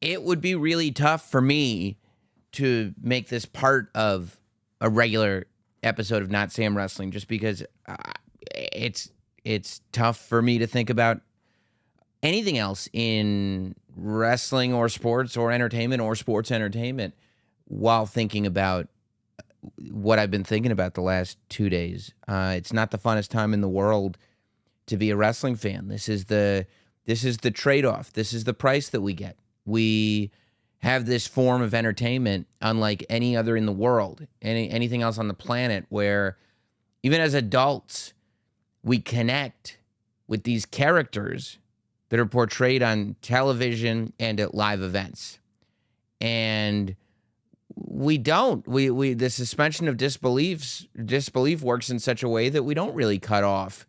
it would be really tough for me to make this part of a regular episode of Not Sam Wrestling, just because it's tough for me to think about anything else in wrestling or sports or entertainment or sports entertainment while thinking about what I've been thinking about the last 2 days. It's not the funnest time in the world to be a wrestling fan. This is the trade-off. This is the price that we get. We have this form of entertainment unlike any other in the world, anything else on the planet, where even as adults, we connect with these characters that are portrayed on television and at live events. And we don't. The suspension of disbelief works in such a way that we don't really cut off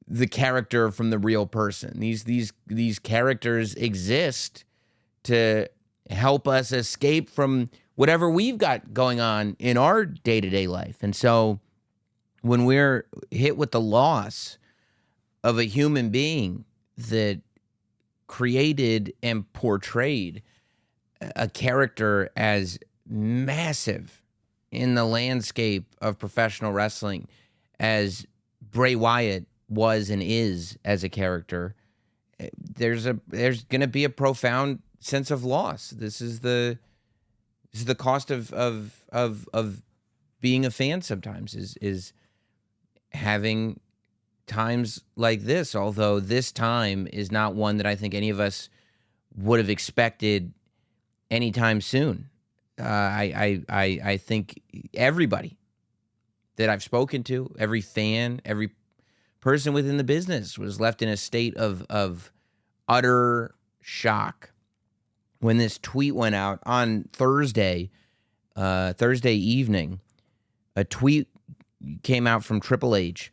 the character from the real person. These characters exist to help us escape from whatever we've got going on in our day-to-day life. And so when we're hit with the loss of a human being that created and portrayed a character as massive in the landscape of professional wrestling as Bray Wyatt was and is as a character, there's going to be a profound sense of loss. This is the cost of being a fan sometimes, is having times like this, although this time is not one that I think any of us would have expected anytime soon. I think everybody that I've spoken to, every fan, every person within the business was left in a state of utter shock when this tweet went out on Thursday evening. A tweet came out from Triple H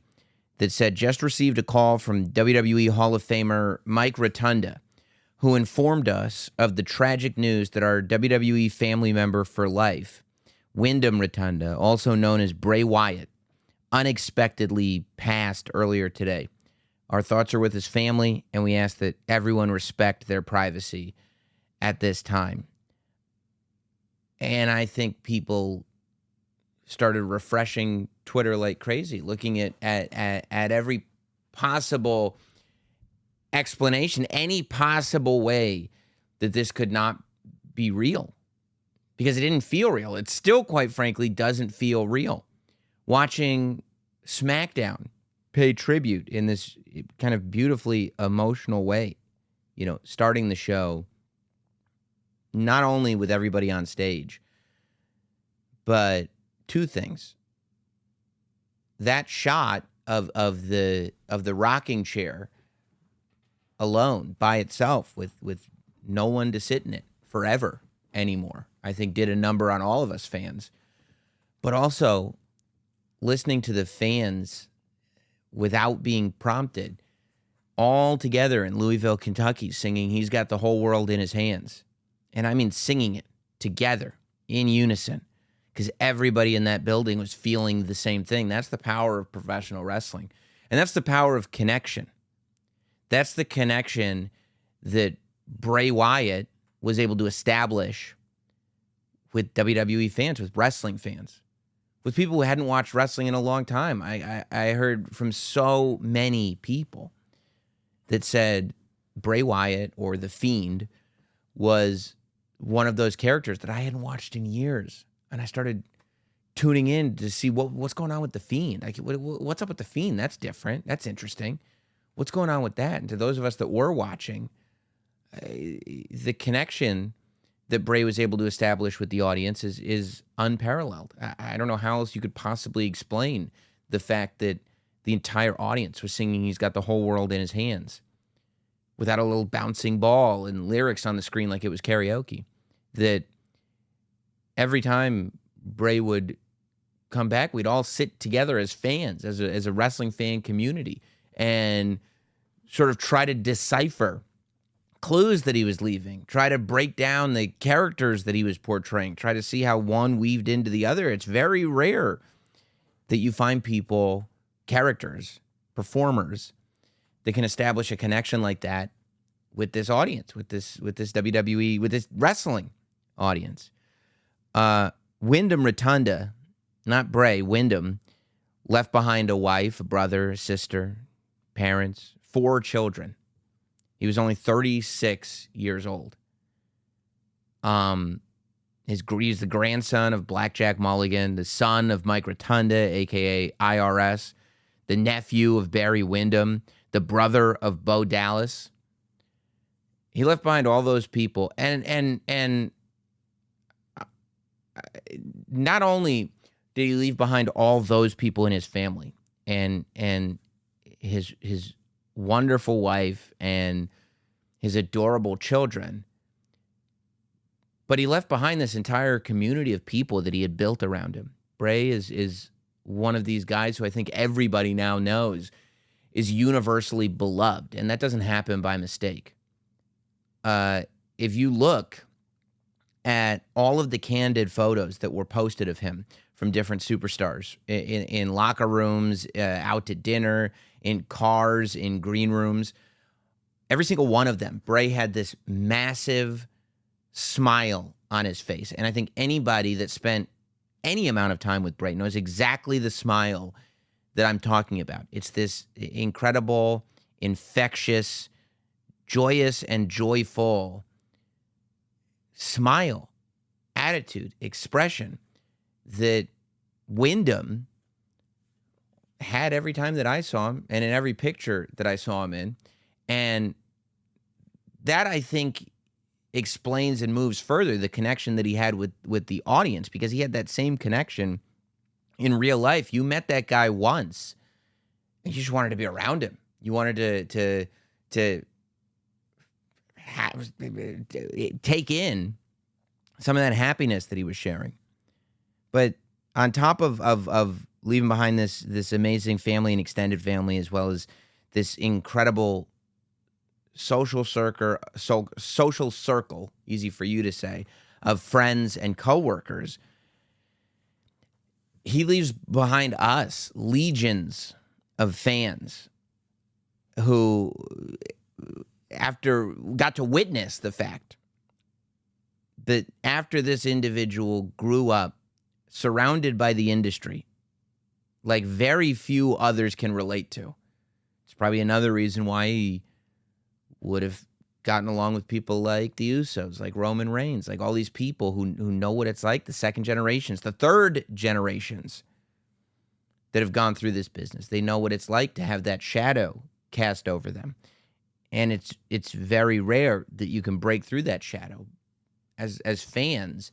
that said, "Just received a call from WWE Hall of Famer Mike Rotunda, who informed us of the tragic news that our WWE family member for life, Windham Rotunda, also known as Bray Wyatt, unexpectedly passed earlier today. Our thoughts are with his family, and we ask that everyone respect their privacy at this time." And I think people started refreshing Twitter like crazy, looking at every possible explanation, any possible way that this could not be real, because it didn't feel real. It still, quite frankly, doesn't feel real. Watching SmackDown pay tribute in this kind of beautifully emotional way, starting the show, not only with everybody on stage, but two things. That shot of the rocking chair alone by itself with no one to sit in it forever anymore, I think did a number on all of us fans. But also listening to the fans without being prompted, all together in Louisville, Kentucky, singing "He's Got the Whole World in His Hands." And I mean singing it together in unison, because everybody in that building was feeling the same thing. That's the power of professional wrestling. And that's the power of connection. That's the connection that Bray Wyatt was able to establish with WWE fans, with wrestling fans, with people who hadn't watched wrestling in a long time. I heard from so many people that said Bray Wyatt or the Fiend was one of those characters that I hadn't watched in years. And I started tuning in to see what's going on with the Fiend. Like, what's up with the Fiend? That's different. That's interesting. What's going on with that? And to those of us that were watching, the connection that Bray was able to establish with the audience is unparalleled. I don't know how else you could possibly explain the fact that the entire audience was singing "He's Got the Whole World in His Hands" without a little bouncing ball and lyrics on the screen like it was karaoke. That every time Bray would come back, we'd all sit together as fans, as a wrestling fan community, and sort of try to decipher clues that he was leaving, try to break down the characters that he was portraying, try to see how one weaved into the other. It's very rare that you find people, characters, performers, that can establish a connection like that with this audience, with this WWE, with this wrestling audience. Windham Rotunda, not Bray, Windham, left behind a wife, a brother, a sister, parents, 4 children. He was only 36 years old. He's the grandson of Blackjack Mulligan, the son of Mike Rotunda, a.k.a. IRS, the nephew of Barry Windham, the brother of Bo Dallas. He left behind all those people, and not only did he leave behind all those people in his family, and his wonderful wife and his adorable children, but he left behind this entire community of people that he had built around him. Bray is one of these guys who I think everybody now knows is universally beloved, and that doesn't happen by mistake. If you look at all of the candid photos that were posted of him from different superstars in locker rooms, out to dinner, in cars, in green rooms, every single one of them, Bray had this massive smile on his face. And I think anybody that spent any amount of time with Bray knows exactly the smile that I'm talking about. It's this incredible, infectious, joyous, and joyful smile, attitude, expression that Windham had every time that I saw him and in every picture that I saw him in. And that, I think, explains and moves further the connection that he had with the audience, because he had that same connection in real life. You met that guy once and you just wanted to be around him. You wanted to take in some of that happiness that he was sharing. But on top of leaving behind this amazing family and extended family, as well as this incredible social circle, easy for you to say, of friends and coworkers, he leaves behind us legions of fans who got to witness the fact that after this individual grew up surrounded by the industry like very few others can relate to. It's probably another reason why he would have gotten along with people like the Usos, like Roman Reigns, like all these people who know what it's like, the second generations, the third generations that have gone through this business. They know what it's like to have that shadow cast over them. And it's very rare that you can break through that shadow. As fans,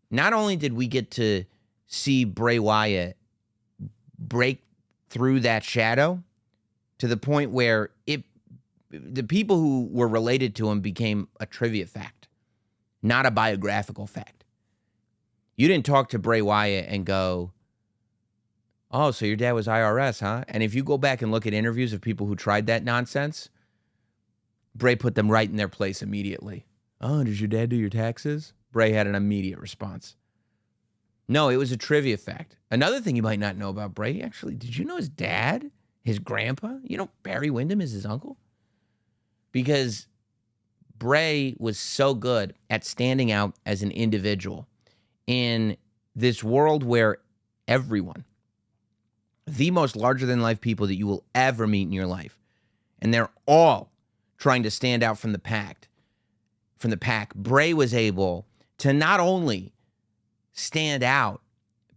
not only did we get to see Bray Wyatt break through that shadow to the point where the people who were related to him became a trivia fact, not a biographical fact. You didn't talk to Bray Wyatt and go, oh, so your dad was IRS, huh? And if you go back and look at interviews of people who tried that nonsense, Bray put them right in their place immediately. Oh, does your dad do your taxes? Bray had an immediate response. No, it was a trivia fact. Another thing you might not know about Bray, actually, did you know his dad, his grandpa, Barry Windham is his uncle? Because Bray was so good at standing out as an individual in this world where everyone, the most larger-than-life people that you will ever meet in your life, and they're all trying to stand out from the pack. Bray was able to not only stand out,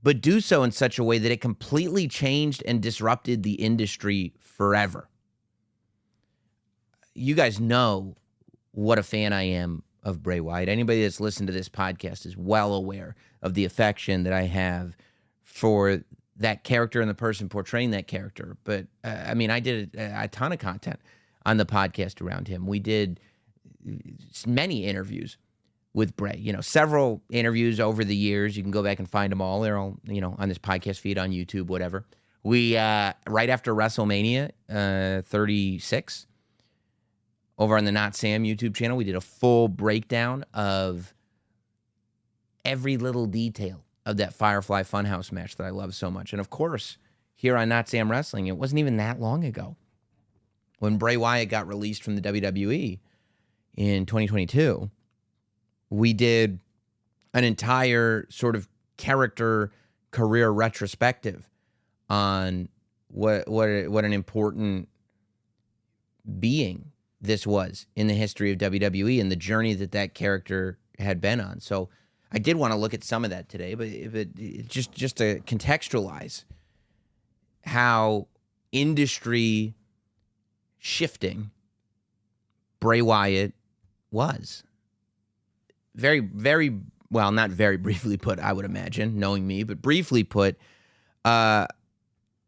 but do so in such a way that it completely changed and disrupted the industry forever. You guys know what a fan I am of Bray Wyatt. Anybody that's listened to this podcast is well aware of the affection that I have for that character and the person portraying that character. But, I did a ton of content on the podcast around him. We did many interviews with Bray, several interviews over the years. You can go back and find them all. They're all, on this podcast feed on YouTube, whatever. We, right after WrestleMania 36, over on the Notsam YouTube channel, we did a full breakdown of every little detail of that Firefly Funhouse match that I love so much. And of course, here on Notsam Wrestling, it wasn't even that long ago when Bray Wyatt got released from the WWE. in 2022, we did an entire sort of character career retrospective on what an important being this was in the history of WWE and the journey that character had been on. So I did want to look at some of that today, but just to contextualize how industry shifting Bray Wyatt was. Very, very, well, not very briefly put, I would imagine, knowing me, but briefly put,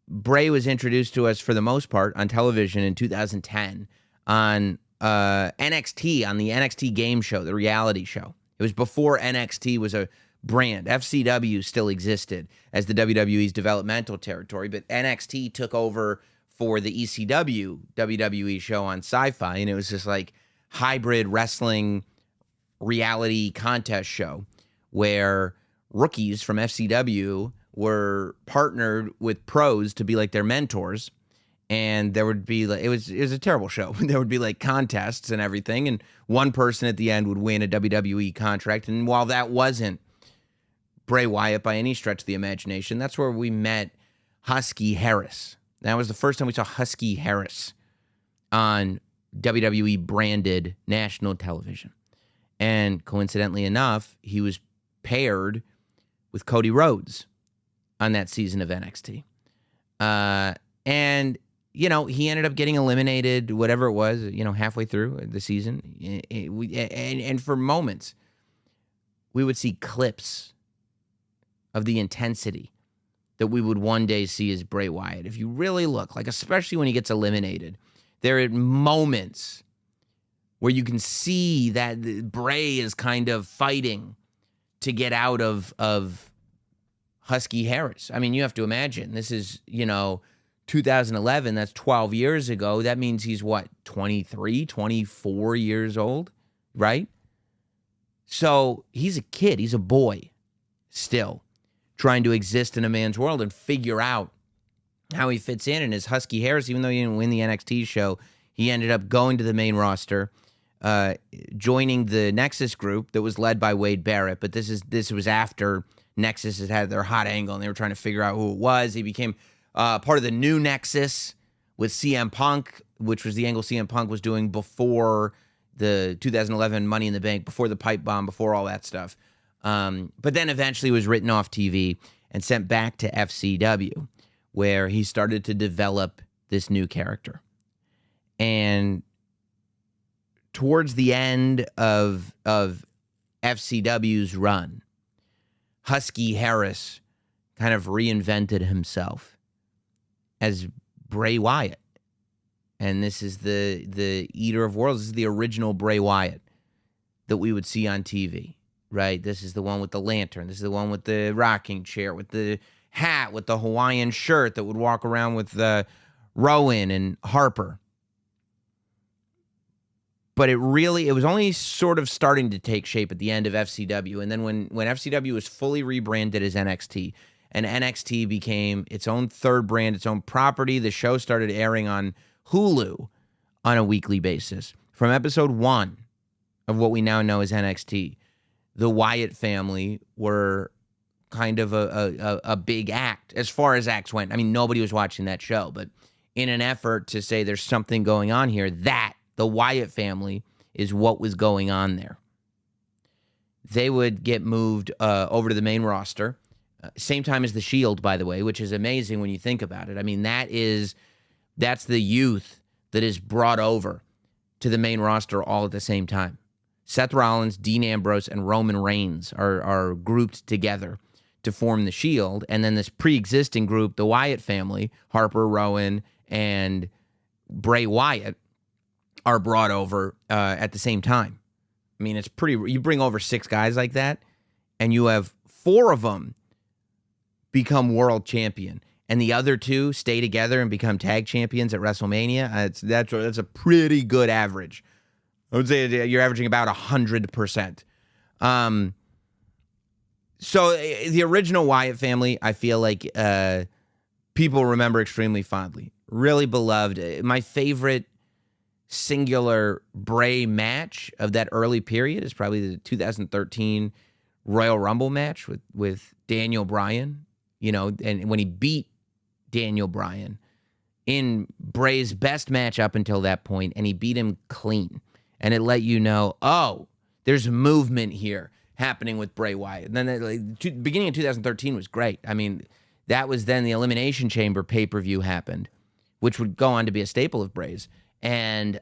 Bray was introduced to us for the most part on television in 2010 on NXT, on the NXT game show, the reality show. It was before NXT was a brand. FCW still existed as the WWE's developmental territory, but NXT took over for the ECW WWE show on Sci-Fi, and it was this like hybrid wrestling reality contest show where rookies from FCW were partnered with pros to be like their mentors, and there would be like it was a terrible show. There would be like contests and everything, and one person at the end would win a WWE contract. And while that wasn't Bray Wyatt by any stretch of the imagination, that's where we met Husky Harris. That was the first time we saw Husky Harris on WWE branded national television. And coincidentally enough, he was paired with Cody Rhodes on that season of NXT. And, you know, he ended up getting eliminated, whatever it was, you know, halfway through the season. And for moments, we would see clips of the intensity that we would one day see as Bray Wyatt. If you really look, like especially when he gets eliminated, there are moments where you can see that Bray is kind of fighting to get out of Husky Harris. I mean, you have to imagine, this is, you know, 2011, that's 12 years ago. That means he's what, 23, 24 years old, right? So he's a kid, he's a boy still, trying to exist in a man's world and figure out how he fits in. And as Husky Harris, even though he didn't win the NXT show, he ended up going to the main roster, joining the Nexus group that was led by Wade Barrett. But this was after Nexus had their hot angle and they were trying to figure out who it was. He became part of the new Nexus with CM Punk, which was the angle CM Punk was doing before the 2011 Money in the Bank, before the pipe bomb, before all that stuff. But then eventually was written off TV and sent back to FCW, where he started to develop this new character. And towards the end of FCW's run, Husky Harris kind of reinvented himself as Bray Wyatt. And this is the Eater of Worlds. This is the original Bray Wyatt that we would see on TV. Right, this is the one with the lantern. This is the one with the rocking chair, with the hat, with the Hawaiian shirt that would walk around with Rowan and Harper. But it was only sort of starting to take shape at the end of FCW. And then when FCW was fully rebranded as NXT, and NXT became its own third brand, its own property, the show started airing on Hulu on a weekly basis. From episode 1 of what we now know as NXT, the Wyatt family were kind of a big act as far as acts went. I mean, nobody was watching that show, but in an effort to say there's something going on here, that the Wyatt family is what was going on there. They would get moved over to the main roster, same time as the Shield, by the way, which is amazing when you think about it. I mean, that's the youth that is brought over to the main roster all at the same time. Seth Rollins, Dean Ambrose, and Roman Reigns are grouped together to form the Shield. And then this pre-existing group, the Wyatt family, Harper, Rowan, and Bray Wyatt, are brought over at the same time. I mean, it's pretty... You bring over 6 guys like that, and you have 4 of them become world champion, and the other 2 stay together and become tag champions at WrestleMania. That's a pretty good average. I would say you're averaging about 100%. So the original Wyatt family, I feel like people remember extremely fondly. Really beloved. My favorite singular Bray match of that early period is probably the 2013 Royal Rumble match with Daniel Bryan, and when he beat Daniel Bryan in Bray's best match up until that point, and he beat him clean. And it let you know, oh, there's movement here happening with Bray Wyatt. And then beginning of 2013 was great. I mean, that was then the Elimination Chamber pay-per-view happened, which would go on to be a staple of Bray's. And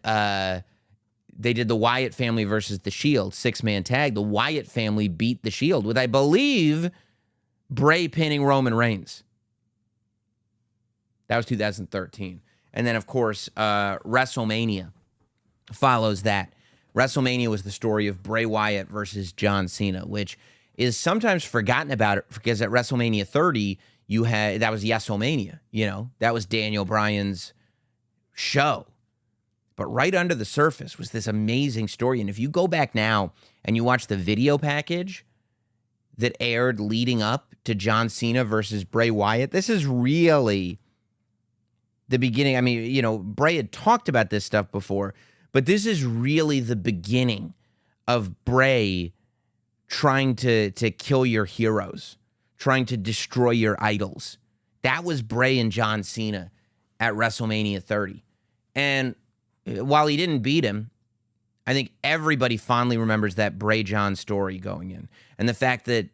they did the Wyatt family versus the Shield, 6-man tag. The Wyatt family beat the Shield with, I believe, Bray pinning Roman Reigns. That was 2013. And then, of course, WrestleMania follows that. WrestleMania was the story of Bray Wyatt versus John Cena, which is sometimes forgotten about it because at WrestleMania 30, that was YesOmania, that was Daniel Bryan's show. But right under the surface was this amazing story. And if you go back now and you watch the video package that aired leading up to John Cena versus Bray Wyatt, this is really the beginning. I mean, Bray had talked about this stuff before, but this is really the beginning of Bray trying to kill your heroes, trying to destroy your idols. That was Bray and John Cena at WrestleMania 30. And while he didn't beat him, I think everybody fondly remembers that Bray-John story going in. And the fact that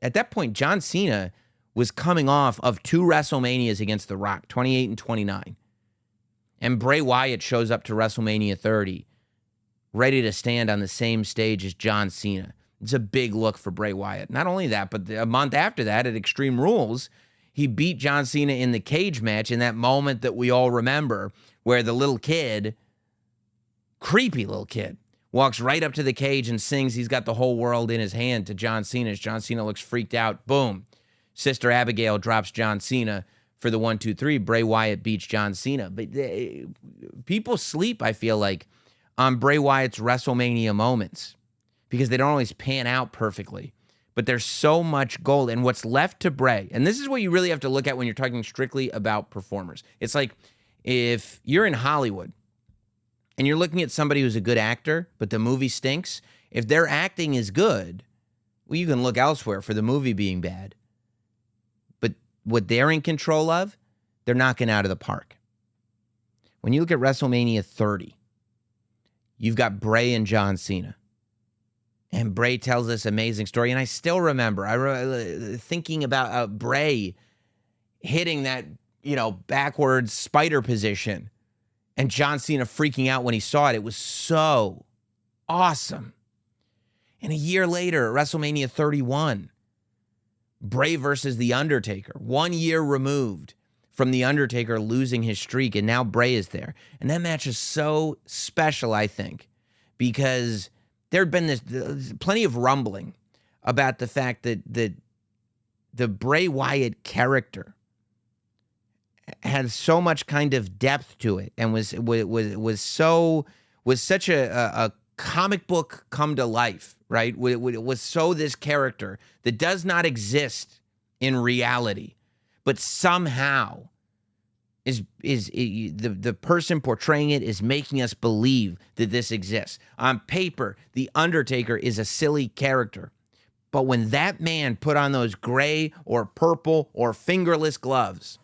at that point, John Cena was coming off of 2 WrestleManias against The Rock, 28 and 29. And Bray Wyatt shows up to WrestleMania 30, ready to stand on the same stage as John Cena. It's a big look for Bray Wyatt. Not only that, but a month after that at Extreme Rules, he beat John Cena in the cage match in that moment that we all remember where the little kid, creepy little kid, walks right up to the cage and sings He's Got the Whole World in His Hand to John Cena as John Cena looks freaked out. Boom. Sister Abigail drops John Cena for the 1, 2, 3. Bray Wyatt beats John Cena. But people sleep, I feel like, on Bray Wyatt's WrestleMania moments because they don't always pan out perfectly. But there's so much gold. And what's left to Bray, and this is what you really have to look at when you're talking strictly about performers. It's like if you're in Hollywood and you're looking at somebody who's a good actor, but the movie stinks, if their acting is good, well, you can look elsewhere for the movie being bad. But what they're in control of, they're knocking out of the park. When you look at WrestleMania 30, you've got Bray and John Cena. And Bray tells this amazing story. And I still remember thinking about Bray hitting that, backwards spider position and John Cena freaking out when he saw it. It was so awesome. And a year later, at WrestleMania 31, Bray versus The Undertaker, 1 year removed from The Undertaker losing his streak, and now Bray is there. And that match is so special, I think, because there had been plenty of rumbling about the fact that the Bray Wyatt character had so much kind of depth to it and was such a comic book come to life, right? It was so this character that does not exist in reality, but somehow is the person portraying it is making us believe that this exists. On paper, The Undertaker is a silly character. But when that man put on those gray or purple or fingerless gloves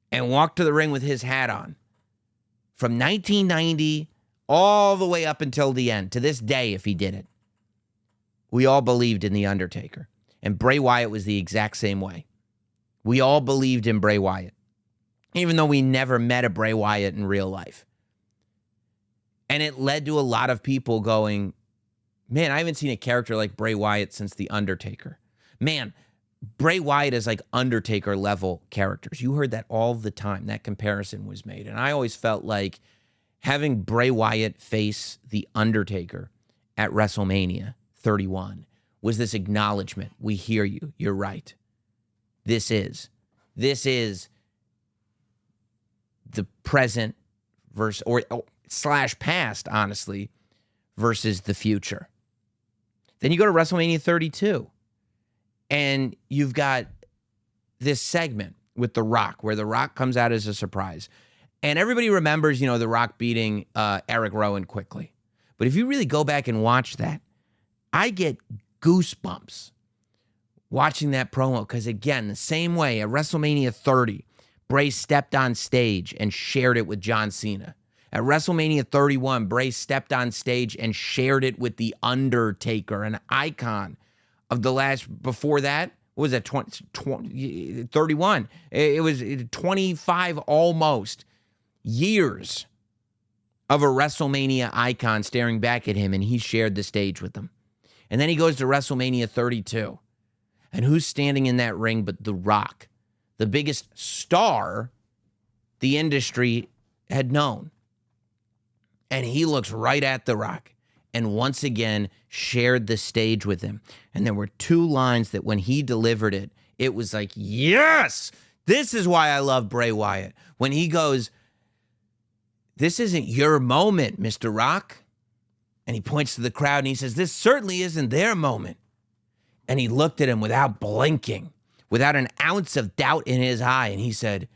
and walked to the ring with his hat on, from 1990 all the way up until the end, to this day if he did it, we all believed in The Undertaker. And Bray Wyatt was the exact same way. We all believed in Bray Wyatt, even though we never met a Bray Wyatt in real life. And it led to a lot of people going, man, I haven't seen a character like Bray Wyatt since The Undertaker. Man, Bray Wyatt is like Undertaker level characters. You heard that all the time. That comparison was made. And I always felt like having Bray Wyatt face The Undertaker at WrestleMania 31 was this acknowledgement. We hear you. You're right. This is the present versus or / past, honestly, versus the future. Then you go to WrestleMania 32, and you've got this segment with The Rock, where The Rock comes out as a surprise. And everybody remembers, The Rock beating Eric Rowan quickly. But if you really go back and watch that, I get goosebumps watching that promo because, again, the same way at WrestleMania 30, Bray stepped on stage and shared it with John Cena. At WrestleMania 31, Bray stepped on stage and shared it with The Undertaker, an icon of the last, before that, what was that, 31? It was 25 almost years of a WrestleMania icon staring back at him, and he shared the stage with them. And then he goes to WrestleMania 32. And who's standing in that ring but The Rock, the biggest star the industry had known. And he looks right at The Rock and once again shared the stage with him. And there were two lines that when he delivered it, it was like, yes, this is why I love Bray Wyatt. When he goes, this isn't your moment, Mr. Rock. And he points to the crowd and he says, this certainly isn't their moment. And he looked at him without blinking, without an ounce of doubt in his eye. And he said,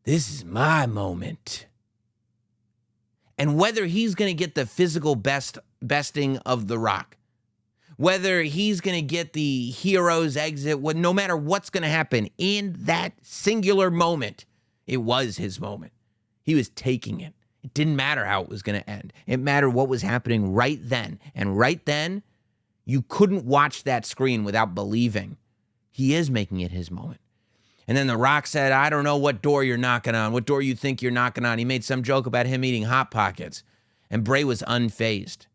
this is my moment. And whether he's going to get the physical besting of The Rock, whether he's going to get the hero's exit, no matter what's going to happen in that singular moment, it was his moment. He was taking it. It didn't matter how it was going to end. It mattered what was happening right then. And right then, you couldn't watch that screen without believing he is making it his moment. And then The Rock said, I don't know what door you're knocking on, what door you think you're knocking on. He made some joke about him eating Hot Pockets. And Bray was unfazed.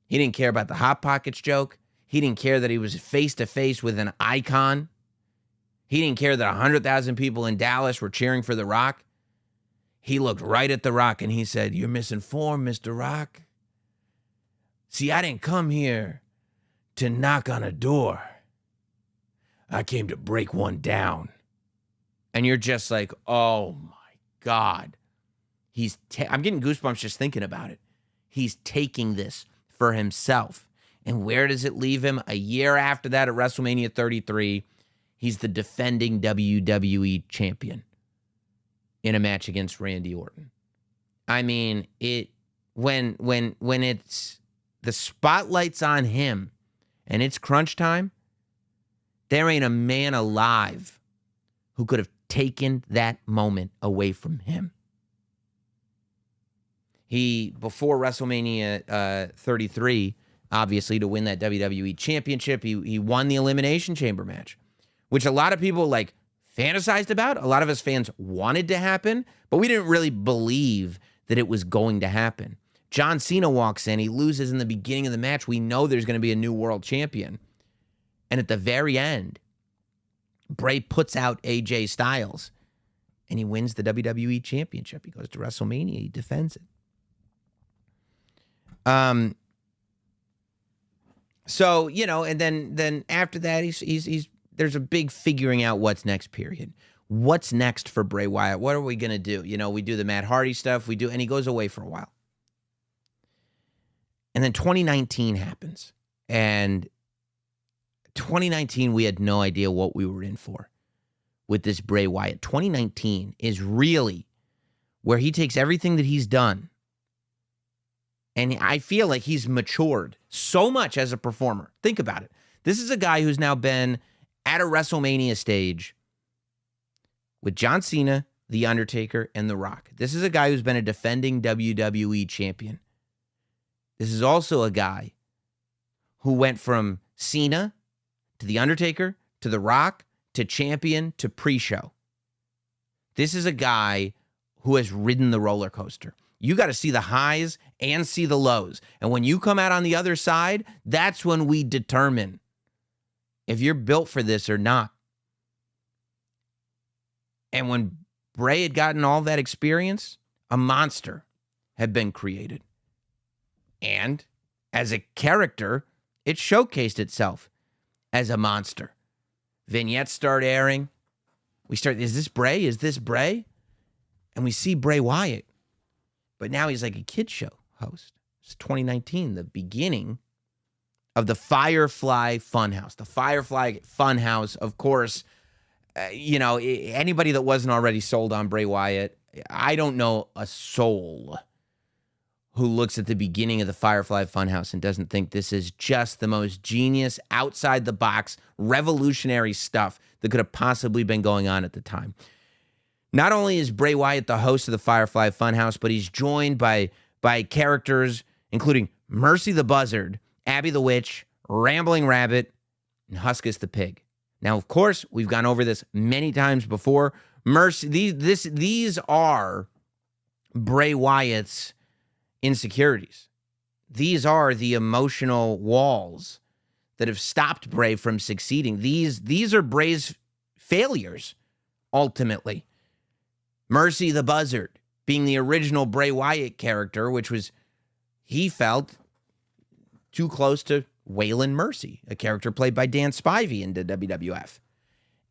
He didn't care about the Hot Pockets joke. He didn't care that he was face-to-face with an icon. He didn't care that 100,000 people in Dallas were cheering for The Rock. He looked right at The Rock and he said, you're misinformed, Mr. Rock. See, I didn't come here to knock on a door. I came to break one down. And you're just like, oh my God. I'm getting goosebumps just thinking about it. He's taking this for himself. And where does it leave him? A year after that at WrestleMania 33, he's the defending WWE champion in a match against Randy Orton. I mean, when it's the spotlight's on him and it's crunch time, there ain't a man alive who could have taken that moment away from him. Before WrestleMania 33, obviously, to win that WWE championship, he won the Elimination Chamber match, which a lot of people fantasized about. A lot of us fans wanted to happen, but we didn't really believe that it was going to happen. John Cena walks in. He loses in the beginning of the match. We know there's going to be a new world champion. And at the very end, Bray puts out AJ Styles, and he wins the WWE championship. He goes to WrestleMania. He defends it. So, and then after that, he's there's a big figuring out what's next period. What's next for Bray Wyatt? What are we going to do? We do the Matt Hardy stuff. And he goes away for a while. And then 2019 happens. And 2019, we had no idea what we were in for with this Bray Wyatt. 2019 is really where he takes everything that he's done. And I feel like he's matured so much as a performer. Think about it. This is a guy who's now been at a WrestleMania stage with John Cena, The Undertaker, and The Rock. This is a guy who's been a defending WWE champion. This is also a guy who went from Cena to The Undertaker to The Rock to champion to pre-show. This is a guy who has ridden the roller coaster. You got to see the highs and see the lows. And when you come out on the other side, that's when we determine if you're built for this or not. And when Bray had gotten all that experience, a monster had been created. And as a character, it showcased itself as a monster. Vignettes start airing. Is this Bray? Is this Bray? And we see Bray Wyatt. But now he's like a kid show host. It's 2019, the beginning of the Firefly Funhouse. The Firefly Funhouse, of course, anybody that wasn't already sold on Bray Wyatt I don't know a soul who looks at the beginning of the Firefly Funhouse and doesn't think this is just the most genius, outside-the-box, revolutionary stuff that could have possibly been going on at the time. Not only is Bray Wyatt the host of the Firefly Funhouse, but he's joined by characters including Mercy the Buzzard, Abby the Witch, Rambling Rabbit, and Husky the Pig. Now, of course, we've gone over this many times before. Mercy, these are Bray Wyatt's insecurities. These are the emotional walls that have stopped Bray from succeeding. These are Bray's failures, ultimately. Mercy the Buzzard being the original Bray Wyatt character, which was, he felt, too close to Waylon Mercy, a character played by Dan Spivey in the WWF.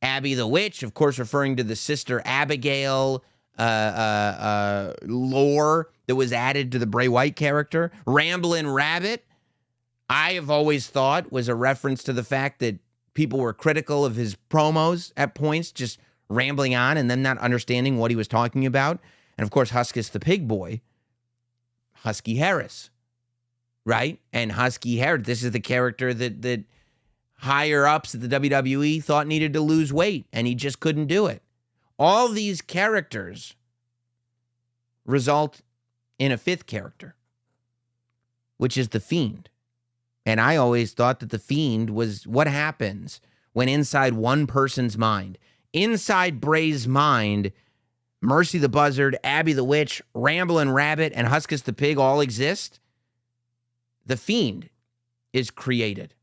Abby the Witch, of course, referring to the sister Abigail lore that was added to the Bray Wyatt character. Ramblin' Rabbit, I have always thought was a reference to the fact that people were critical of his promos at points, just rambling on and then not understanding what he was talking about. And of course, Huskus the Pig Boy, Husky Harris, right? And Husky Harris, this is the character that higher ups at the WWE thought needed to lose weight, and he just couldn't do it. All these characters result in a fifth character, which is the Fiend. And I always thought that the Fiend was what happens when inside one person's mind. Inside Bray's mind, Mercy the Buzzard, Abby the Witch, Ramblin' Rabbit, and Huskus the Pig all exist. The Fiend is created.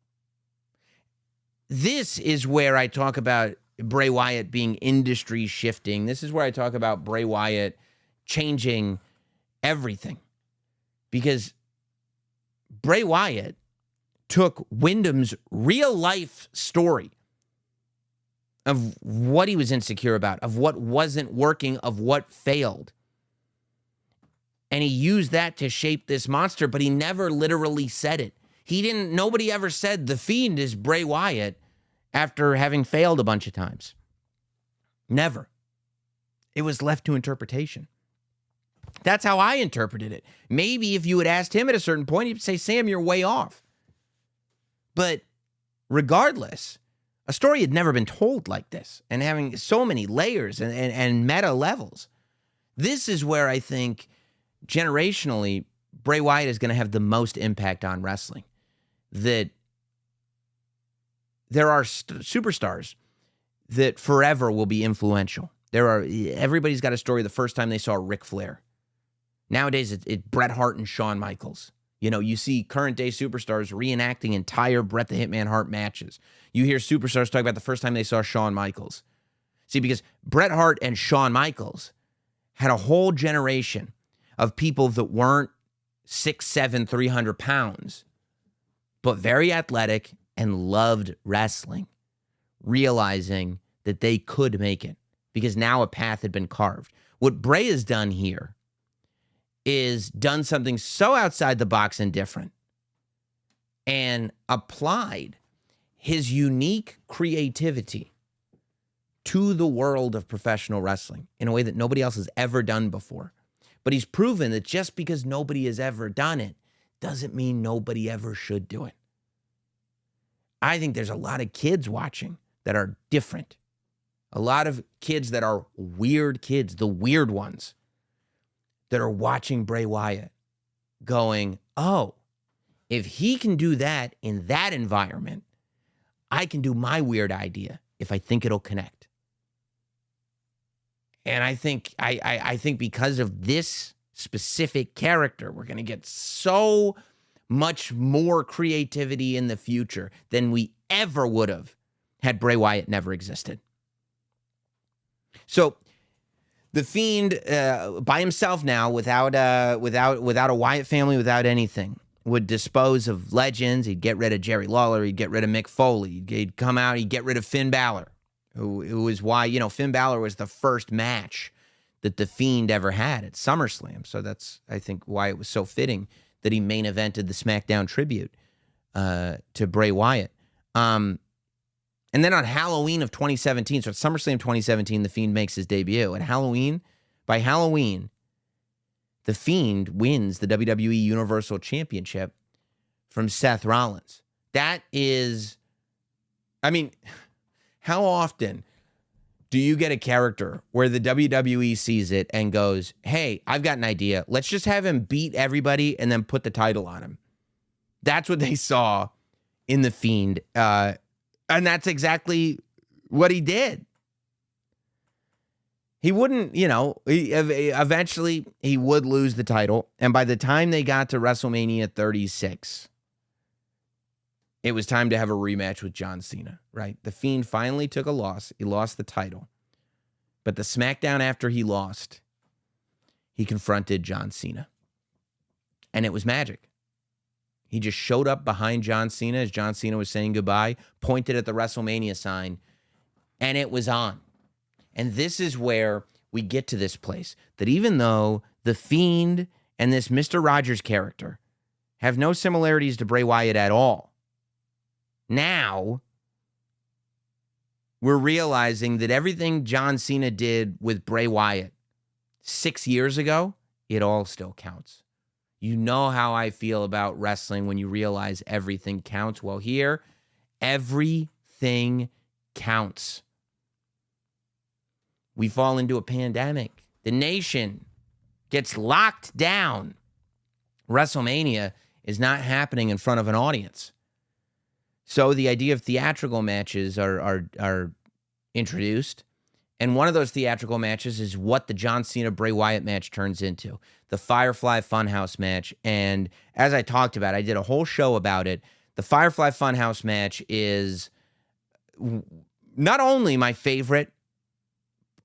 This is where I talk about Bray Wyatt being industry shifting. This is where I talk about Bray Wyatt changing everything. Because Bray Wyatt took Windham's real life story of what he was insecure about, of what wasn't working, of what failed. And he used that to shape this monster, but he never literally said it. Nobody ever said the Fiend is Bray Wyatt after having failed a bunch of times. Never. It was left to interpretation. That's how I interpreted it. Maybe if you had asked him at a certain point, he'd say, Sam, you're way off. But regardless, a story had never been told like this and having so many layers and meta levels. This is where I think generationally, Bray Wyatt is going to have the most impact on wrestling. That there are superstars that forever will be influential. Everybody's got a story the first time they saw Ric Flair. Nowadays, it's Bret Hart and Shawn Michaels. You know, you see current day superstars reenacting entire Bret the Hitman Hart matches. You hear superstars talk about the first time they saw Shawn Michaels. See, because Bret Hart and Shawn Michaels had a whole generation of people that weren't 6'7", 300 pounds, but very athletic and loved wrestling, realizing that they could make it because now a path had been carved. What Bray has done here is done something so outside the box and different and applied his unique creativity to the world of professional wrestling in a way that nobody else has ever done before. But he's proven that just because nobody has ever done it doesn't mean nobody ever should do it. I think there's a lot of kids watching that are different. A lot of kids that are weird kids, the weird ones, that are watching Bray Wyatt going, oh, if he can do that in that environment, I can do my weird idea if I think it'll connect. And I think I think because of this specific character, we're going to get so much more creativity in the future than we ever would have had Bray Wyatt never existed. So the Fiend, by himself now, without a Wyatt family, without anything, would dispose of legends. He'd get rid of Jerry Lawler. He'd get rid of Mick Foley. He'd come out. He'd get rid of Finn Balor, who is why, Finn Balor was the first match that the Fiend ever had at SummerSlam. So that's, I think, why it was so fitting that he main evented the SmackDown tribute to Bray Wyatt. And then on Halloween of 2017, so at SummerSlam 2017, The Fiend makes his debut. At Halloween, by Halloween, the Fiend wins the WWE Universal Championship from Seth Rollins. That is, I mean, how often do you get a character where the WWE sees it and goes, hey, I've got an idea. Let's just have him beat everybody and then put the title on him. That's what they saw in the Fiend. And that's exactly what he did. He wouldn't, eventually he would lose the title. And by the time they got to WrestleMania 36, it was time to have a rematch with John Cena, right? The Fiend finally took a loss. He lost the title. But the SmackDown after he lost, he confronted John Cena. And it was magic. He just showed up behind John Cena as John Cena was saying goodbye, pointed at the WrestleMania sign, and it was on. And this is where we get to this place, that even though the Fiend and this Mr. Rogers character have no similarities to Bray Wyatt at all, now we're realizing that everything John Cena did with Bray Wyatt 6 years ago, it all still counts. You know how I feel about wrestling when you realize everything counts. Well, here, everything counts. We fall into a pandemic. The nation gets locked down. WrestleMania is not happening in front of an audience. So the idea of theatrical matches are introduced. And one of those theatrical matches is what the John Cena Bray Wyatt match turns into, the Firefly Funhouse match. And as I talked about, I did a whole show about it. The Firefly Funhouse match is not only my favorite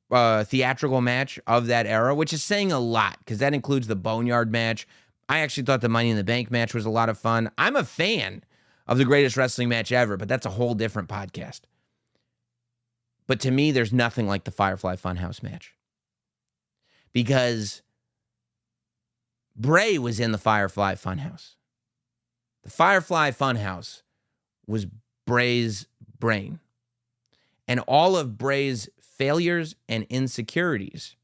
theatrical match of that era, which is saying a lot because that includes the Boneyard match. I actually thought the Money in the Bank match was a lot of fun. I'm a fan of the greatest wrestling match ever, but that's a whole different podcast. But to me, there's nothing like the Firefly Funhouse match. Because Bray was in the Firefly Funhouse. The Firefly Funhouse was Bray's brain. And all of Bray's failures and insecurities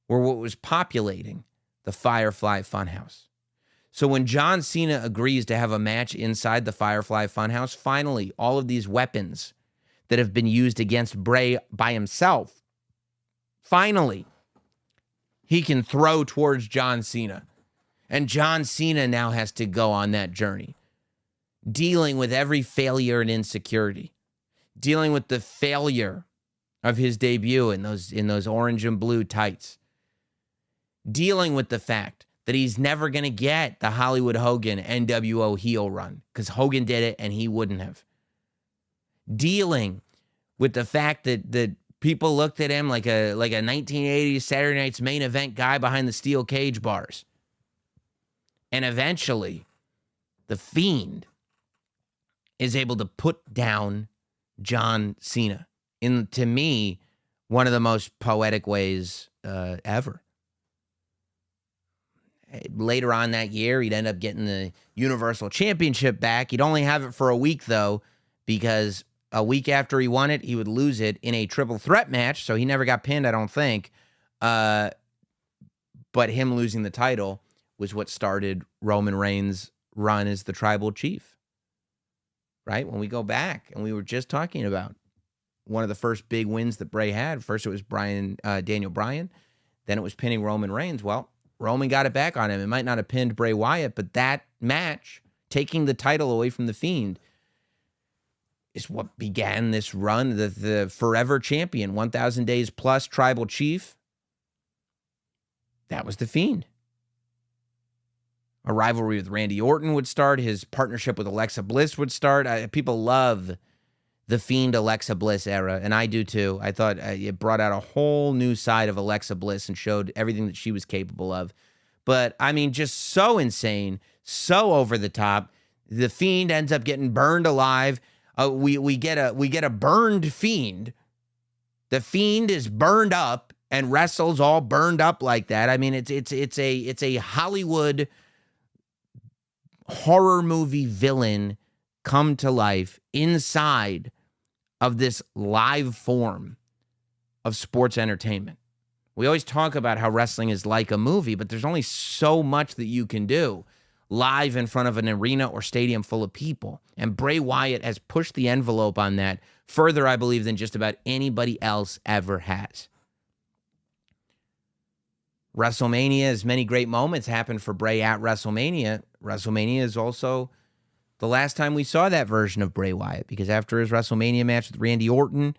were what was populating the Firefly Funhouse. So when John Cena agrees to have a match inside the Firefly Funhouse, finally, all of these weapons that have been used against Bray by himself, finally, he can throw towards John Cena. And John Cena now has to go on that journey, dealing with every failure and insecurity, dealing with the failure of his debut in those orange and blue tights, dealing with the fact that he's never going to get the Hollywood Hogan NWO heel run because Hogan did it and he wouldn't have. Dealing with the fact that people looked at him like a 1980s Saturday Night's Main Event guy behind the steel cage bars. And eventually, the Fiend is able to put down John Cena in, to me, one of the most poetic ways ever. Later on that year, he'd end up getting the Universal Championship back. He'd only have it for a week, though, because a week after he won it, he would lose it in a triple threat match, so he never got pinned, I don't think. But him losing the title was what started Roman Reigns' run as the tribal chief. Right? When we go back, and we were just talking about one of the first big wins that Bray had. First, it was Daniel Bryan. Then it was pinning Roman Reigns. Well, Roman got it back on him. It might not have pinned Bray Wyatt, but that match, taking the title away from the Fiend, is what began this run. The forever champion, 1,000 days plus tribal chief. That was the Fiend. A rivalry with Randy Orton would start. His partnership with Alexa Bliss would start. People love the Fiend Alexa Bliss era, and I do too. I thought it brought out a whole new side of Alexa Bliss and showed everything that she was capable of. But, I mean, just so insane, so over the top. The Fiend ends up getting burned alive. We get a burned Fiend. The Fiend is burned up and wrestles all burned up like that. I mean, it's a Hollywood horror movie villain come to life inside of this live form of sports entertainment. We always talk about how wrestling is like a movie, but there's only so much that you can do live in front of an arena or stadium full of people. And Bray Wyatt has pushed the envelope on that further, I believe, than just about anybody else ever has. WrestleMania, as many great moments happened for Bray at WrestleMania. WrestleMania is also the last time we saw that version of Bray Wyatt, because after his WrestleMania match with Randy Orton,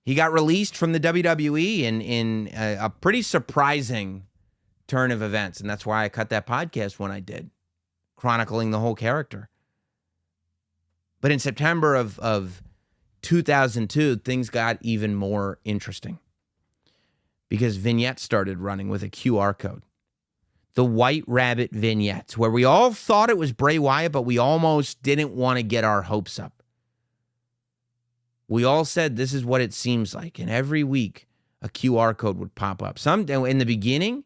he got released from the WWE in a pretty surprising turn of events. And that's why I cut that podcast when I did, chronicling the whole character. But in September of 2002, things got even more interesting, because vignettes started running with a QR code. The White Rabbit vignettes, where we all thought it was Bray Wyatt, but we almost didn't want to get our hopes up. We all said, this is what it seems like. And every week, a QR code would pop up. Some, in the beginning,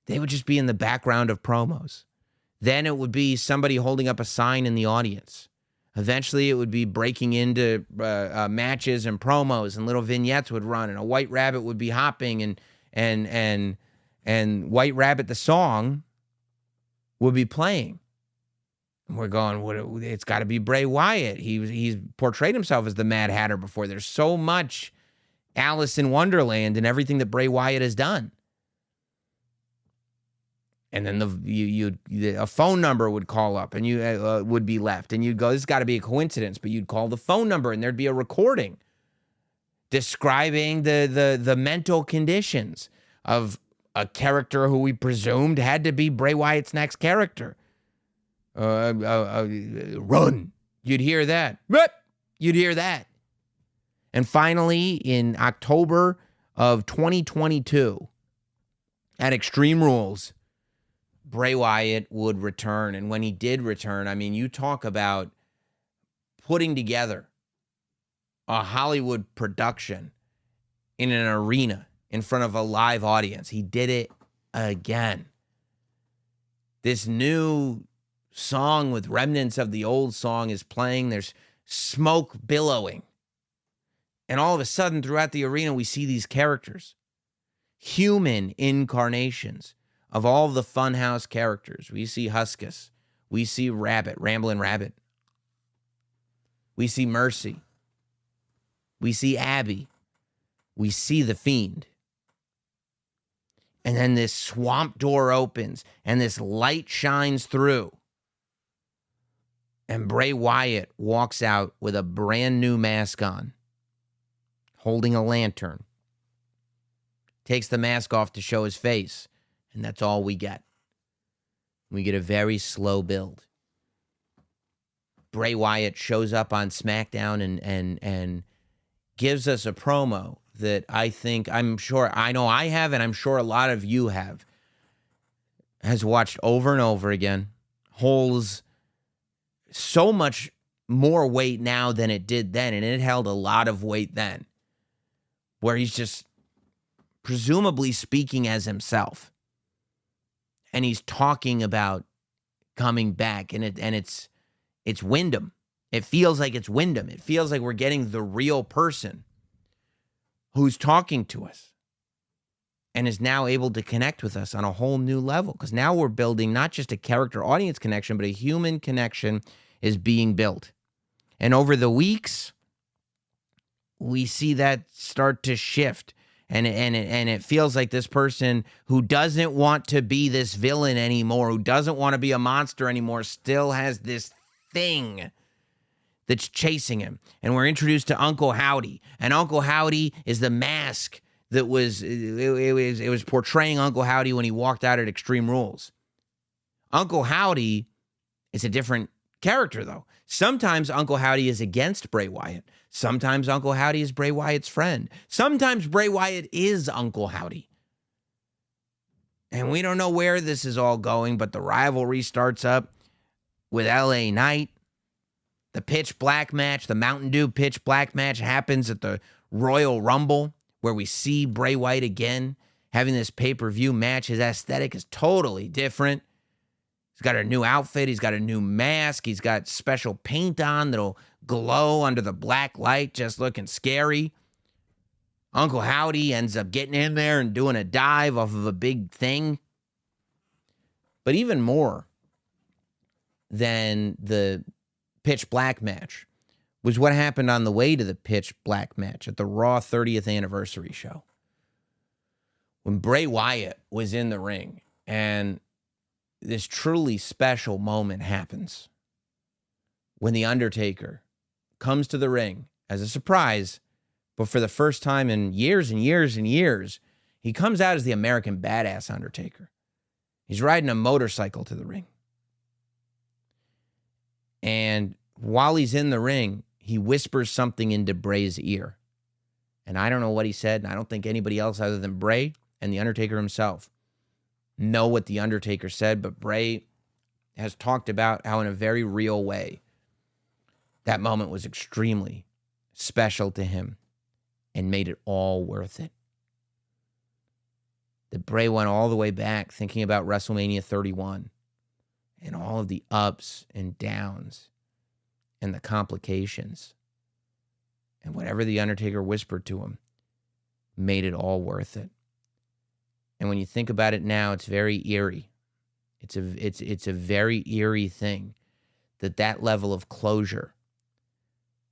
they would just be in the background of promos. Then it would be somebody holding up a sign in the audience. Eventually, it would be breaking into matches and promos, and little vignettes would run, and a White Rabbit would be hopping, and White Rabbit, the song, would be playing. And we're going, it's got to be Bray Wyatt. He's portrayed himself as the Mad Hatter before. There's so much Alice in Wonderland in everything that Bray Wyatt has done. And then a phone number would call up, and you would be left, and you'd go, this has got to be a coincidence, but you'd call the phone number, and there'd be a recording describing the mental conditions of a character who we presumed had to be Bray Wyatt's next character. Run. You'd hear that. You'd hear that. And finally, in October of 2022, at Extreme Rules, Bray Wyatt would return. And when he did return, I mean, you talk about putting together a Hollywood production in an arena in front of a live audience. He did it again. This new song with remnants of the old song is playing. There's smoke billowing. And all of a sudden, throughout the arena, we see these characters, human incarnations of all the Funhouse characters. We see Husky. We see Ramblin' Rabbit. We see Mercy. We see Abby. We see the Fiend. And then this swamp door opens, and this light shines through. And Bray Wyatt walks out with a brand new mask on, holding a lantern. Takes the mask off to show his face, and that's all we get. We get a very slow build. Bray Wyatt shows up on SmackDown and gives us a promo that I know I have, and I'm sure a lot of you has watched over and over again. Holds so much more weight now than it did then, and it held a lot of weight then, where he's just presumably speaking as himself, and he's talking about coming back, and it's Windham. It feels like it's Windham. It feels like we're getting the real person who's talking to us and is now able to connect with us on a whole new level, because now we're building not just a character-audience connection, but a human connection is being built. And over the weeks, we see that start to shift. And it feels like this person who doesn't want to be this villain anymore, who doesn't want to be a monster anymore, still has this thing that's chasing him. And we're introduced to Uncle Howdy. And Uncle Howdy is the mask that was portraying Uncle Howdy when he walked out at Extreme Rules. Uncle Howdy is a different character, though. Sometimes Uncle Howdy is against Bray Wyatt. Sometimes Uncle Howdy is Bray Wyatt's friend. Sometimes Bray Wyatt is Uncle Howdy. And we don't know where this is all going, but the rivalry starts up with LA Knight. The pitch black match, the Mountain Dew pitch black match happens at the Royal Rumble, where we see Bray Wyatt again having this pay-per-view match. His aesthetic is totally different. He's got a new outfit. He's got a new mask. He's got special paint on that'll glow under the black light, just looking scary. Uncle Howdy ends up getting in there and doing a dive off of a big thing. But even more than the Pitch Black match was what happened on the way to the Pitch Black match at the Raw 30th anniversary show. When Bray Wyatt was in the ring and this truly special moment happens when the Undertaker comes to the ring as a surprise, but for the first time in years and years and years, he comes out as the American Badass Undertaker. He's riding a motorcycle to the ring. And while he's in the ring, he whispers something into Bray's ear. And I don't know what he said, and I don't think anybody else other than Bray and the Undertaker himself know what the Undertaker said, but Bray has talked about how in a very real way that moment was extremely special to him and made it all worth it. That Bray went all the way back thinking about WrestleMania 31 and all of the ups and downs and the complications. And whatever the Undertaker whispered to him made it all worth it. And when you think about it now, it's very eerie. It's a very eerie thing that level of closure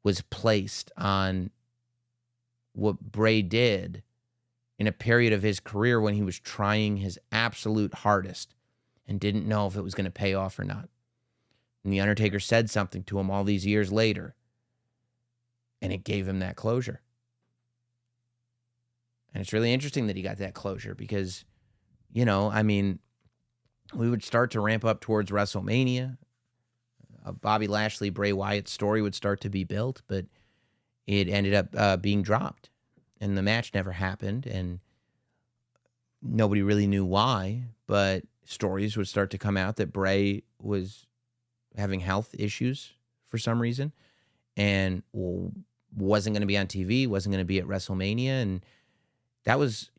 was placed on what Bray did in a period of his career when he was trying his absolute hardest and didn't know if it was going to pay off or not. And the Undertaker said something to him all these years later, and it gave him that closure. And it's really interesting that he got that closure because, we would start to ramp up towards WrestleMania. A Bobby Lashley, Bray Wyatt story would start to be built, but it ended up being dropped. And the match never happened, and nobody really knew why, but stories would start to come out that Bray was having health issues for some reason and wasn't going to be on TV, wasn't going to be at WrestleMania, and that was,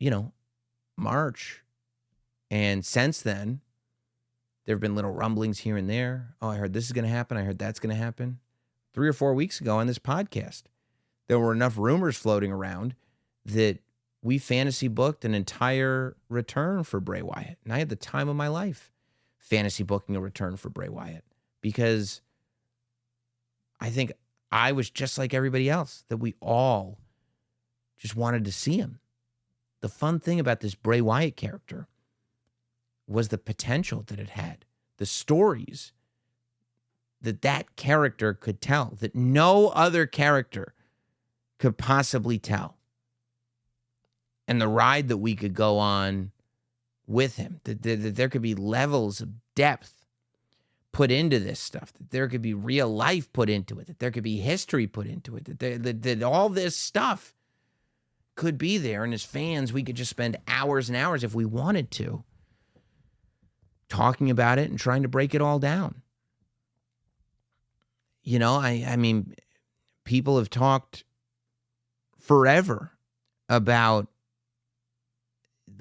March. And since then, there have been little rumblings here and there. Oh, I heard this is going to happen. I heard that's going to happen. 3 or 4 weeks ago on this podcast, there were enough rumors floating around that we fantasy booked an entire return for Bray Wyatt. And I had the time of my life fantasy booking a return for Bray Wyatt because I think I was just like everybody else, that we all just wanted to see him. The fun thing about this Bray Wyatt character was the potential that it had, the stories that character could tell, that no other character could possibly tell. And the ride that we could go on with him, that there could be levels of depth put into this stuff, that there could be real life put into it, that there could be history put into it, that all this stuff could be there. And as fans, we could just spend hours and hours if we wanted to talking about it and trying to break it all down. People have talked forever about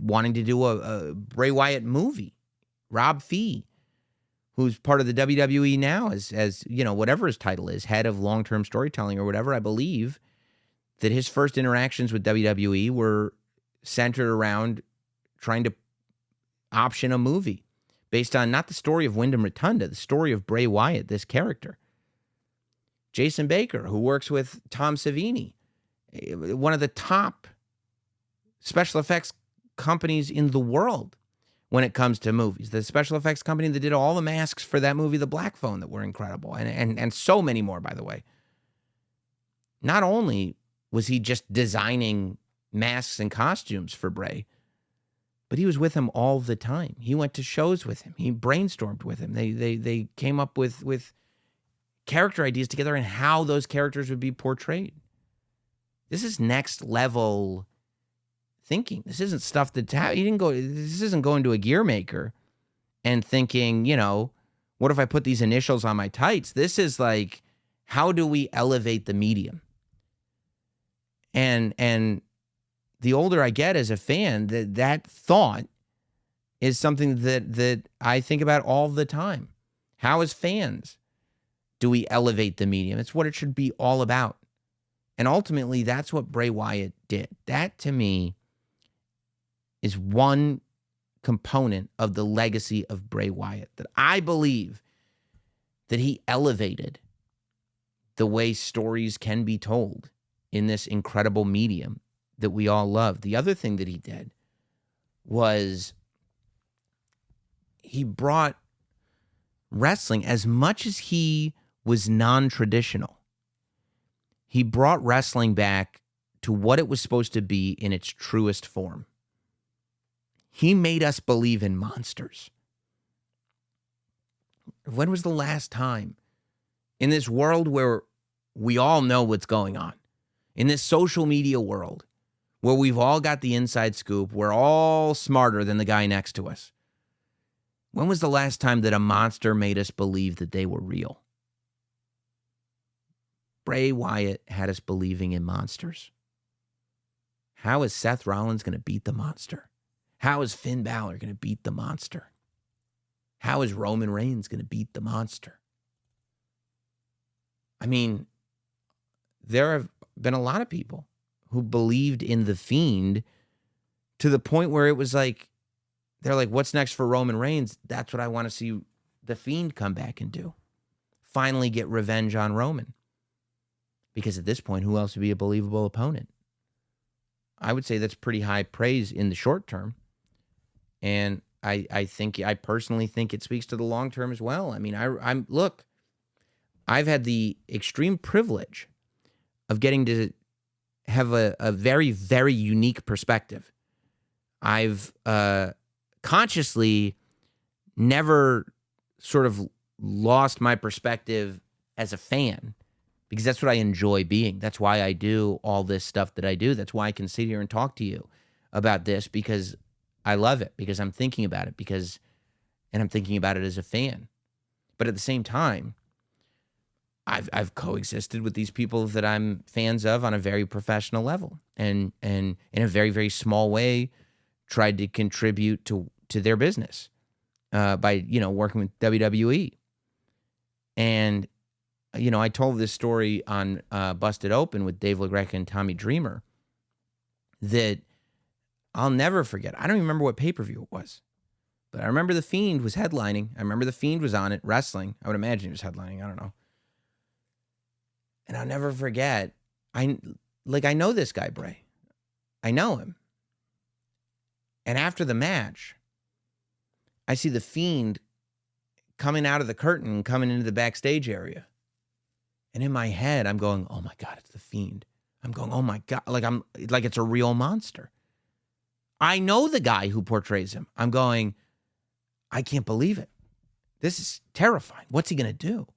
wanting to do a Bray Wyatt movie. Rob Fee, who's part of the WWE now, as whatever his title is, head of long-term storytelling or whatever, I believe that his first interactions with WWE were centered around trying to option a movie based on not the story of Windham Rotunda, the story of Bray Wyatt, this character. Jason Baker, who works with Tom Savini, one of the top special effects companies in the world when it comes to movies. The special effects company that did all the masks for that movie, The Black Phone, that were incredible, and so many more, by the way. Not only was he just designing masks and costumes for Bray, but he was with him all the time. He went to shows with him. He brainstormed with him. They came up with character ideas together and how those characters would be portrayed. This is next level thinking. This isn't stuff this isn't going to a gear maker and thinking, what if I put these initials on my tights? This is like, how do we elevate the medium? And the older I get as a fan, that thought is something that I think about all the time. How, as fans, do we elevate the medium? It's what it should be all about. And ultimately, that's what Bray Wyatt did. That, to me, is one component of the legacy of Bray Wyatt, that I believe that he elevated the way stories can be told in this incredible medium that we all love. The other thing that he did was he brought wrestling, as much as he was non-traditional, he brought wrestling back to what it was supposed to be in its truest form. He made us believe in monsters. When was the last time in this world where we all know what's going on, in this social media world where we've all got the inside scoop, we're all smarter than the guy next to us? When was the last time that a monster made us believe that they were real? Bray Wyatt had us believing in monsters. How is Seth Rollins going to beat the monster? How is Finn Balor going to beat the monster? How is Roman Reigns going to beat the monster? I mean, there have been a lot of people who believed in the Fiend to the point where it was like, they're like, what's next for Roman Reigns? That's what I want to see the Fiend come back and do. Finally get revenge on Roman. Because at this point, who else would be a believable opponent? I would say that's pretty high praise in the short term. And I personally think it speaks to the long term as well. I mean, I've had the extreme privilege of getting to have a very, very unique perspective. I've consciously never sort of lost my perspective as a fan, because that's what I enjoy being. That's why I do all this stuff that I do. That's why I can sit here and talk to you about this, because I love it, because I'm thinking about it, and I'm thinking about it as a fan. But at the same time, I've coexisted with these people that I'm fans of on a very professional level, and in a very, very small way tried to contribute to their business by, working with WWE. And, I told this story on Busted Open with Dave LaGreca and Tommy Dreamer that I'll never forget. I don't even remember what pay-per-view it was, but I remember The Fiend was headlining. I remember The Fiend was on it, wrestling. I would imagine he was headlining. I don't know. And I'll never forget, I know this guy, Bray. I know him. And after the match, I see The Fiend coming out of the curtain and coming into the backstage area. And in my head, I'm going, oh my God, it's The Fiend. I'm going, oh my God, like it's a real monster. I know the guy who portrays him. I'm going, I can't believe it. This is terrifying. What's he going to do?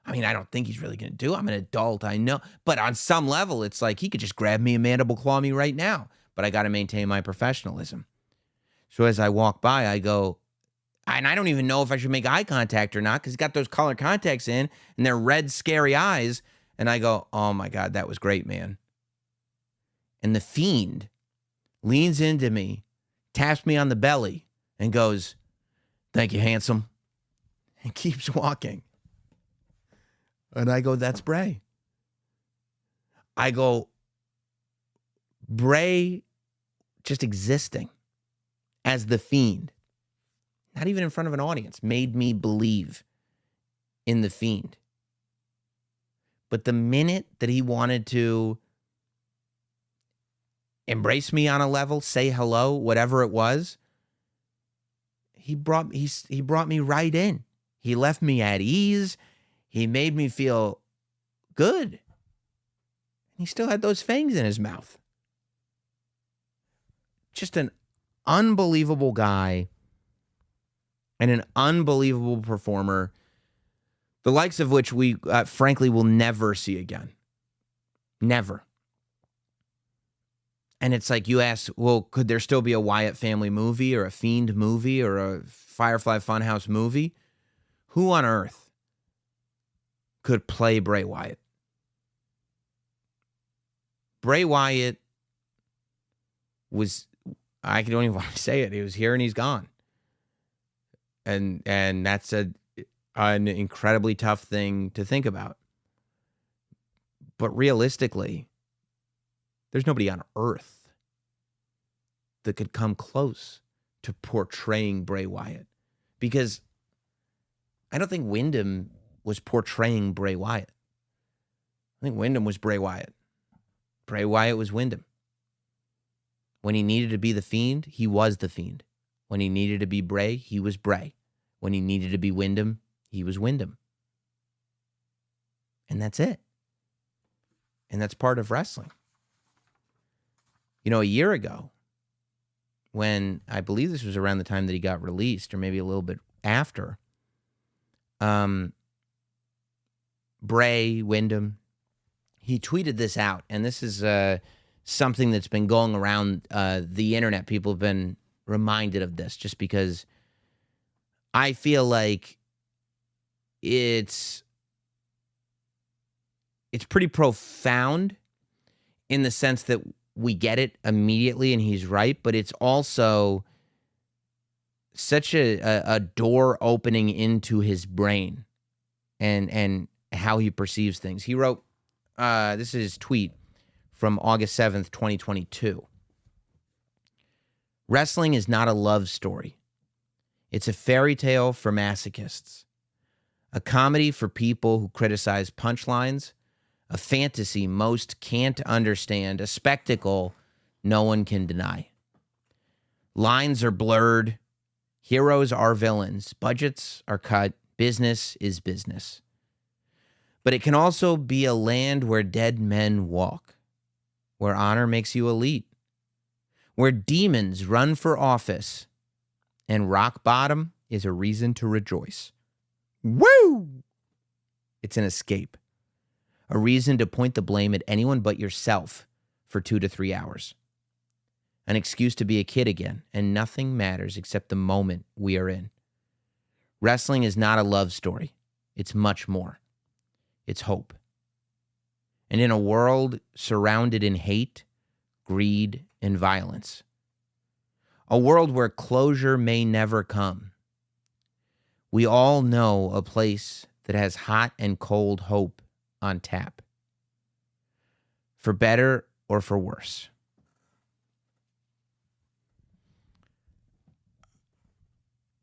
I mean, I don't think he's really going to do it. I'm an adult, I know. But on some level, it's like he could just grab me and mandible claw me right now. But I got to maintain my professionalism. So as I walk by, I go, and I don't even know if I should make eye contact or not, because he's got those color contacts in and they're red, scary eyes. And I go, oh my God, that was great, man. And The Fiend leans into me, taps me on the belly, and goes, thank you, handsome, and keeps walking. And I go, that's Bray. I go, Bray just existing as The Fiend, not even in front of an audience, made me believe in The Fiend. But the minute that he wanted to embrace me on a level, say hello, whatever it was, he brought me right in. He left me at ease. He made me feel good. He still had those fangs in his mouth. Just an unbelievable guy and an unbelievable performer, the likes of which we, frankly, will never see again. Never. And it's like you ask, well, could there still be a Wyatt family movie or a Fiend movie or a Firefly Funhouse movie? Who on earth could play Bray Wyatt? Bray Wyatt was, I don't even want to say it, he was here and he's gone. And that's an incredibly tough thing to think about. But realistically, There's nobody on earth that could come close to portraying Bray Wyatt, because I don't think Windham was portraying Bray Wyatt. I think Windham was Bray Wyatt. Bray Wyatt was Windham. When he needed to be the Fiend, he was the Fiend. When he needed to be Bray, he was Bray. When he needed to be Windham, he was Windham. And that's it. And that's part of wrestling. You know, a year ago, when I believe this was around the time that he got released, or maybe a little bit after, Bray Windham, he tweeted this out, and this is something that's been going around the internet. People have been reminded of this just because I feel like it's pretty profound in the sense that we get it immediately and he's right, but it's also such a door opening into his brain and how he perceives things. He wrote, this is his tweet from August 7th, 2022. Wrestling is not a love story. It's a fairy tale for masochists, a comedy for people who criticize punchlines, a fantasy most can't understand, a spectacle no one can deny. Lines are blurred, heroes are villains, budgets are cut, business is business. But it can also be a land where dead men walk, where honor makes you elite, where demons run for office, and rock bottom is a reason to rejoice. Woo! It's an escape, a reason to point the blame at anyone but yourself for 2 to 3 hours, an excuse to be a kid again, and nothing matters except the moment we are in. Wrestling is not a love story. It's much more. It's hope. And in a world surrounded in hate, greed, and violence, a world where closure may never come, we all know a place that has hot and cold hope on tap, for better or for worse.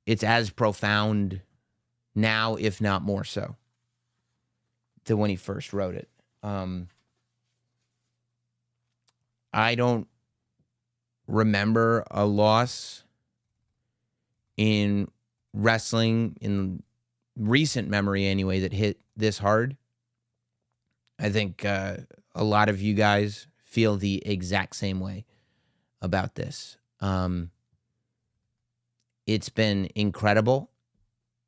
It's as profound now, if not more so, than when he first wrote it. I don't remember a loss in wrestling, in recent memory anyway, that hit this hard. I think a lot of you guys feel the exact same way about this. It's been incredible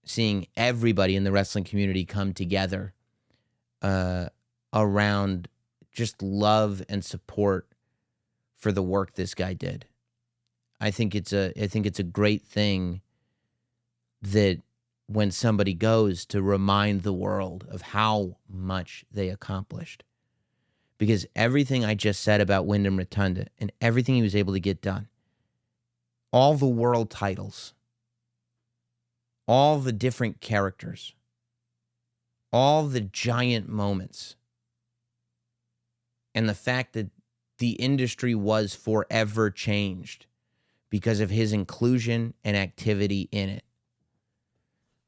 seeing everybody in the wrestling community come together around just love and support for the work this guy did. I think it's a great thing that when somebody goes to remind the world of how much they accomplished. Because everything I just said about Windham Rotunda and everything he was able to get done, all the world titles, all the different characters, all the giant moments, and the fact that the industry was forever changed because of his inclusion and activity in it,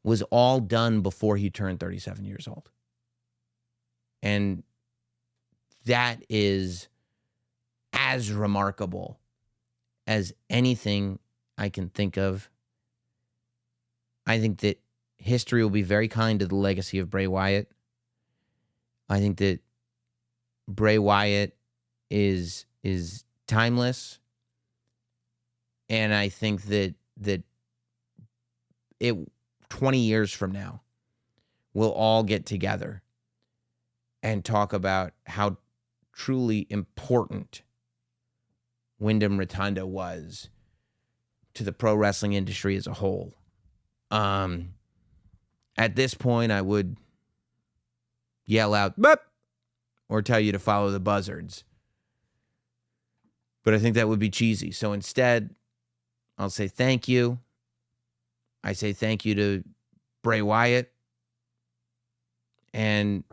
was all done before he turned 37 years old. And that is as remarkable as anything I can think of. I think that history will be very kind to the legacy of Bray Wyatt. I think that Bray Wyatt is timeless. And I think that it 20 years from now, we'll all get together and talk about how truly important Windham Rotunda was to the pro wrestling industry as a whole. At this point, I would yell out, "Bup!" or tell you to follow the buzzards. But I think that would be cheesy. So instead, I'll say thank you. I say thank you to Bray Wyatt. And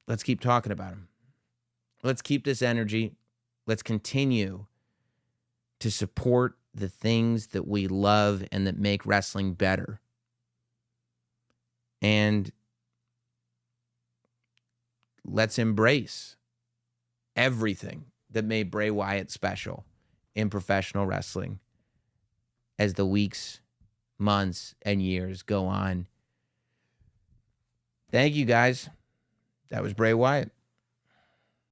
let's keep talking about him. Let's keep this energy. Let's continue to support the things that we love and that make wrestling better. And let's embrace everything that made Bray Wyatt special in professional wrestling as the weeks, months, and years go on. Thank you, guys. That was Bray Wyatt.